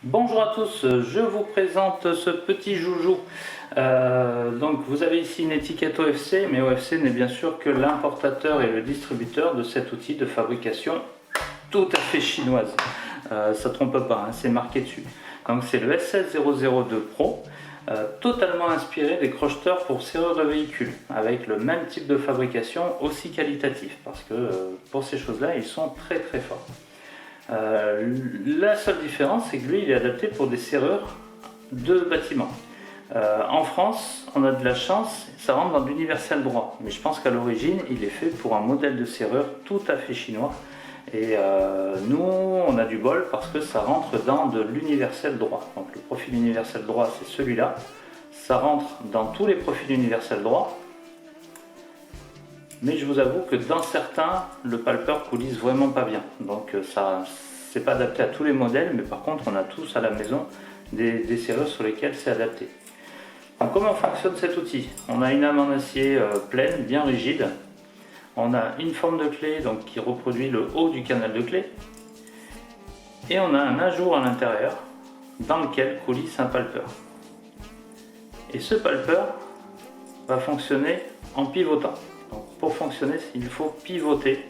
Bonjour à tous, je vous présente ce petit joujou. Donc vous avez ici une étiquette OFC, mais OFC n'est bien sûr que l'importateur et le distributeur de cet outil de fabrication tout à fait chinoise. Ça trompe pas, hein, c'est marqué dessus. Donc c'est le S16002 Pro, totalement inspiré des crocheteurs pour serrure de véhicule, avec le même type de fabrication aussi qualitatif, parce que pour ces choses-là, ils sont très très forts. La seule différence, c'est que lui, il est adapté pour des serrures de bâtiments. En France, on a de la chance, ça rentre dans l'universel droit, mais je pense qu'à l'origine, il est fait pour un modèle de serrure tout à fait chinois. Et nous, on a du bol parce que ça rentre dans de l'universel droit. Donc le profil universel droit, c'est celui-là. Ça rentre dans tous les profils universel droit. Mais je vous avoue que dans certains, le palper coulisse vraiment pas bien. Donc ça, c'est pas adapté à tous les modèles, mais par contre, on a tous à la maison des serrures sur lesquelles c'est adapté. Donc comment fonctionne cet outil? On a une lame en acier pleine, bien rigide. On a une forme de clé donc, qui reproduit le haut du canal de clé. Et on a un ajout à l'intérieur dans lequel coulisse un palper. Et ce palper va fonctionner en pivotant. Donc pour fonctionner, il faut pivoter.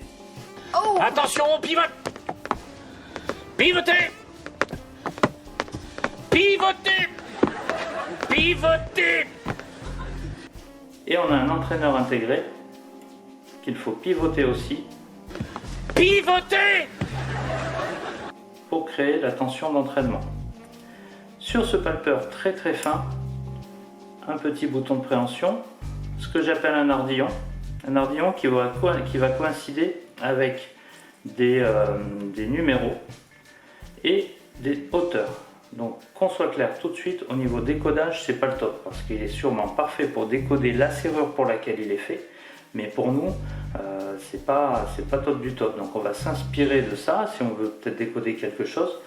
Oh. Attention, on pivote. Pivotez. Pivotez. Pivotez. Et on a un entraîneur intégré qu'il faut pivoter aussi. Pivotez. Pour créer la tension d'entraînement. Sur ce palper très très fin, un petit bouton de préhension, ce que j'appelle un ardillon. Un ardillon qui va coïncider avec des numéros et des hauteurs. Donc qu'on soit clair tout de suite, au niveau décodage, c'est pas le top parce qu'il est sûrement parfait pour décoder la serrure pour laquelle il est fait, mais pour nous, c'est pas top du top. Donc on va s'inspirer de ça si on veut peut-être décoder quelque chose,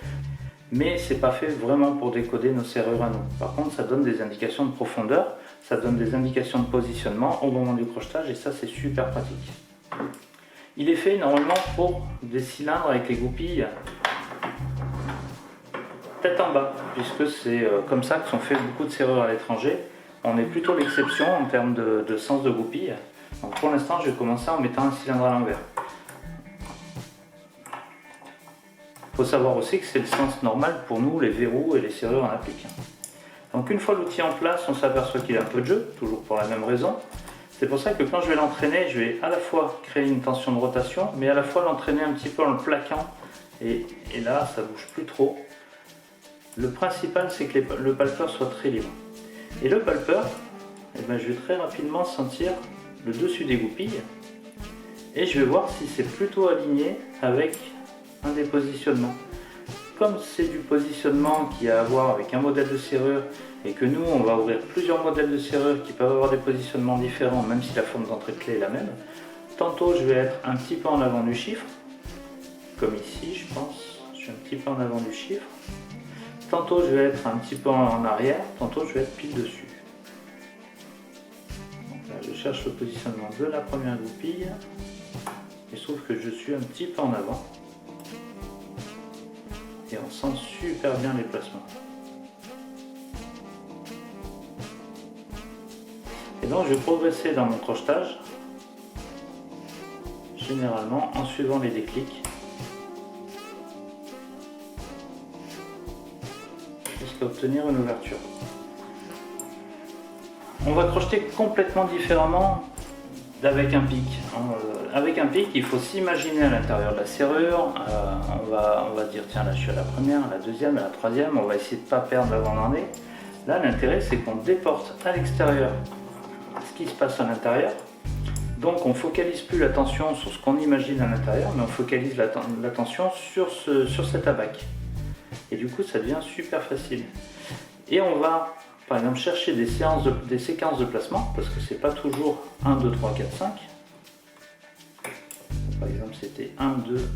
mais c'est pas fait vraiment pour décoder nos serrures à nous. Par contre, ça donne des indications de profondeur, ça donne des indications de positionnement au moment du crochetage et ça c'est super pratique. Il est fait normalement pour des cylindres avec les goupilles tête en bas, puisque c'est comme ça que sont fait beaucoup de serrures à l'étranger. On est plutôt l'exception en termes de sens de goupille. Donc pour l'instant, je vais commencer en mettant un cylindre à l'envers. Il faut savoir aussi que c'est le sens normal pour nous, les verrous et les serrures en applique. Donc une fois l'outil en place, on s'aperçoit qu'il a un peu de jeu, toujours pour la même raison. C'est pour ça que quand je vais l'entraîner, je vais à la fois créer une tension de rotation, mais à la fois l'entraîner un petit peu en le plaquant. Et là, ça bouge plus trop. Le principal, c'est que le palper soit très libre. Et le palper, eh ben, je vais très rapidement sentir le dessus des goupilles. Et je vais voir si c'est plutôt aligné avec un des positionnements. Comme c'est du positionnement qui a à voir avec un modèle de serrure et que nous on va ouvrir plusieurs modèles de serrure qui peuvent avoir des positionnements différents même si la forme d'entrée de clé est la même, tantôt je vais être un petit peu en avant du chiffre, comme ici je pense, je suis un petit peu en avant du chiffre, tantôt je vais être un petit peu en arrière, tantôt je vais être pile dessus. Donc là je cherche le positionnement de la première goupille, il se trouve que je suis un petit peu en avant. Et on sent super bien les placements. Et donc je vais progresser dans mon crochetage, généralement en suivant les déclics, jusqu'à obtenir une ouverture. On va crocheter complètement différemment d'avec un pic. Avec un pic, il faut s'imaginer à l'intérieur de la serrure. On va dire tiens là je suis à la première, à la deuxième, à la troisième. On va essayer de ne pas perdre là où on en est. Là l'intérêt c'est qu'on déporte à l'extérieur ce qui se passe à l'intérieur. Donc on focalise plus l'attention sur ce qu'on imagine à l'intérieur, mais on focalise l'attention sur cet abac. Et du coup ça devient super facile. Et on va par exemple chercher des séquences de placement, parce que c'est pas toujours 1, 2, 3, 4, 5. Par exemple c'était 1, 2,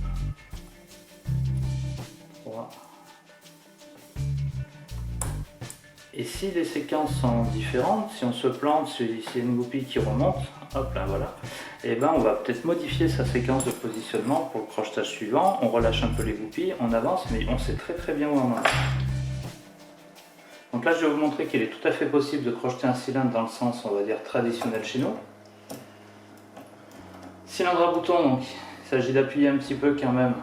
3. Et si les séquences sont différentes, si on se plante, si il y a une goupille qui remonte, hop là voilà, et ben on va peut-être modifier sa séquence de positionnement pour le crochetage suivant. On relâche un peu les goupilles, on avance, mais on sait très bien où on en est. Donc là je vais vous montrer qu'il est tout à fait possible de crocheter un cylindre dans le sens, on va dire, traditionnel chez nous. Cylindre à bouton, donc il s'agit d'appuyer un petit peu quand même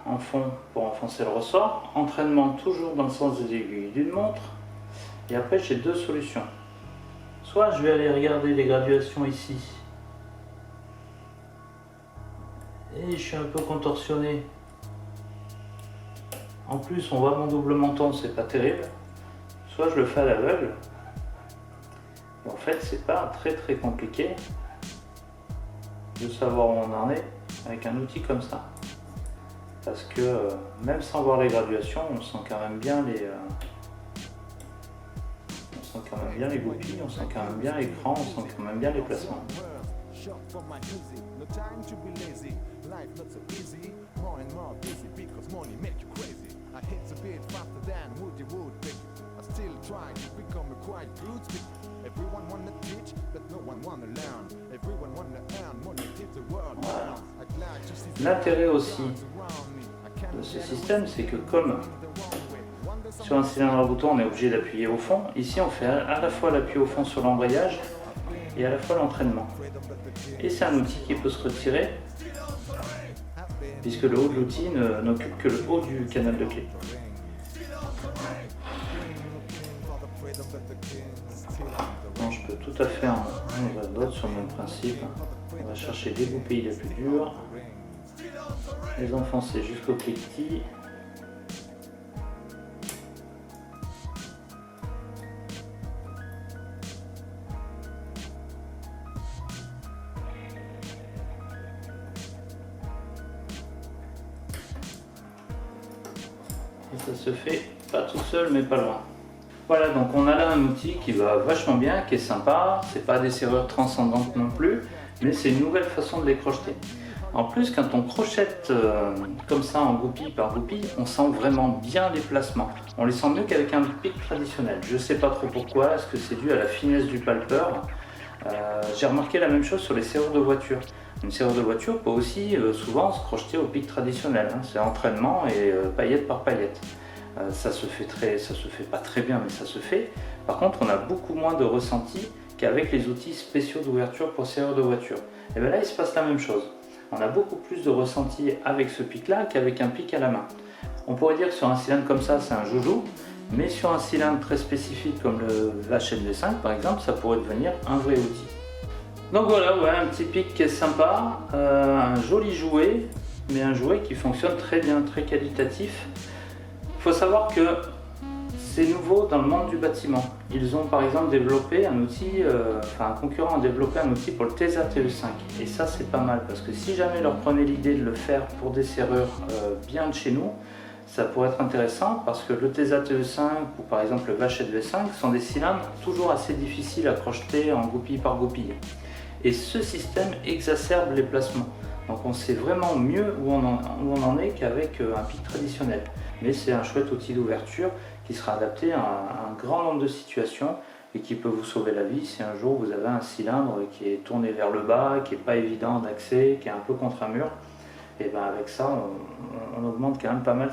en fond pour enfoncer le ressort. Entraînement toujours dans le sens des aiguilles d'une montre. Et après j'ai deux solutions. Soit je vais aller regarder les graduations ici. Et je suis un peu contorsionné. En plus on voit mon double menton, c'est pas terrible. Soit je le fais à l'aveugle. En fait c'est pas très compliqué de savoir où on en est avec un outil comme ça. Parce que même sans voir les graduations, on sent quand même bien les goupilles, on sent quand même bien l'écran, on sent quand même bien les placements. Voilà. L'intérêt aussi de ce système, c'est que comme sur un cylindre à bouton on est obligé d'appuyer au fond, ici on fait à la fois l'appui au fond sur l'embrayage et à la fois l'entraînement. Et c'est un outil qui peut se retirer puisque le haut de l'outil n'occupe que le haut du canal de clé. Bon, je peux tout à fait en ouvrir d'autres sur le même principe. On va chercher les goupilles les plus dures, les enfoncer jusqu'au cliquetis. Et ça se fait pas tout seul mais pas loin. Voilà, donc on a là un outil qui va vachement bien, qui est sympa, c'est pas des serrures transcendantes non plus, mais c'est une nouvelle façon de les crocheter. En plus, quand on crochette comme ça en goupille par goupille, on sent vraiment bien les placements. On les sent mieux qu'avec un pic traditionnel. Je sais pas trop pourquoi, est-ce que c'est dû à la finesse du palpeur? J'ai remarqué la même chose sur les serrures de voiture. Une serrure de voiture peut aussi souvent se crocheter au pic traditionnel, hein. C'est entraînement et paillette par paillette. Ça se fait pas très bien, mais ça se fait. Par contre, on a beaucoup moins de ressenti qu'avec les outils spéciaux d'ouverture pour serrure de voiture. Et bien là, il se passe la même chose. On a beaucoup plus de ressenti avec ce pic-là qu'avec un pic à la main. On pourrait dire que sur un cylindre comme ça, c'est un joujou, mais sur un cylindre très spécifique comme le HLV5 par exemple, ça pourrait devenir un vrai outil. Donc voilà, ouais, un petit pic qui est sympa, un joli jouet, mais un jouet qui fonctionne très bien, très qualitatif. Il faut savoir que c'est nouveau dans le monde du bâtiment. Ils ont par exemple développé un outil, un concurrent a développé un outil pour le TESA TE5. Et ça c'est pas mal parce que si jamais leur prenait l'idée de le faire pour des serrures bien de chez nous, ça pourrait être intéressant parce que le TESA TE5 ou par exemple le VHV5 sont des cylindres toujours assez difficiles à crocheter en goupille par goupille. Et ce système exacerbe les placements. Donc on sait vraiment mieux où on en est qu'avec un pic traditionnel. Mais c'est un chouette outil d'ouverture qui sera adapté à un grand nombre de situations et qui peut vous sauver la vie si un jour vous avez un cylindre qui est tourné vers le bas, qui n'est pas évident d'accès, qui est un peu contre un mur. Et bien avec ça, on augmente quand même pas mal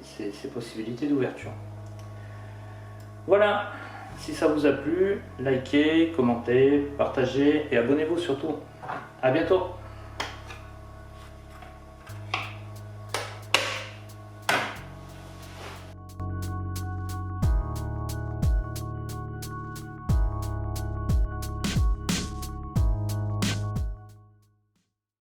ses possibilités d'ouverture. Voilà, si ça vous a plu, likez, commentez, partagez et abonnez-vous surtout. À bientôt!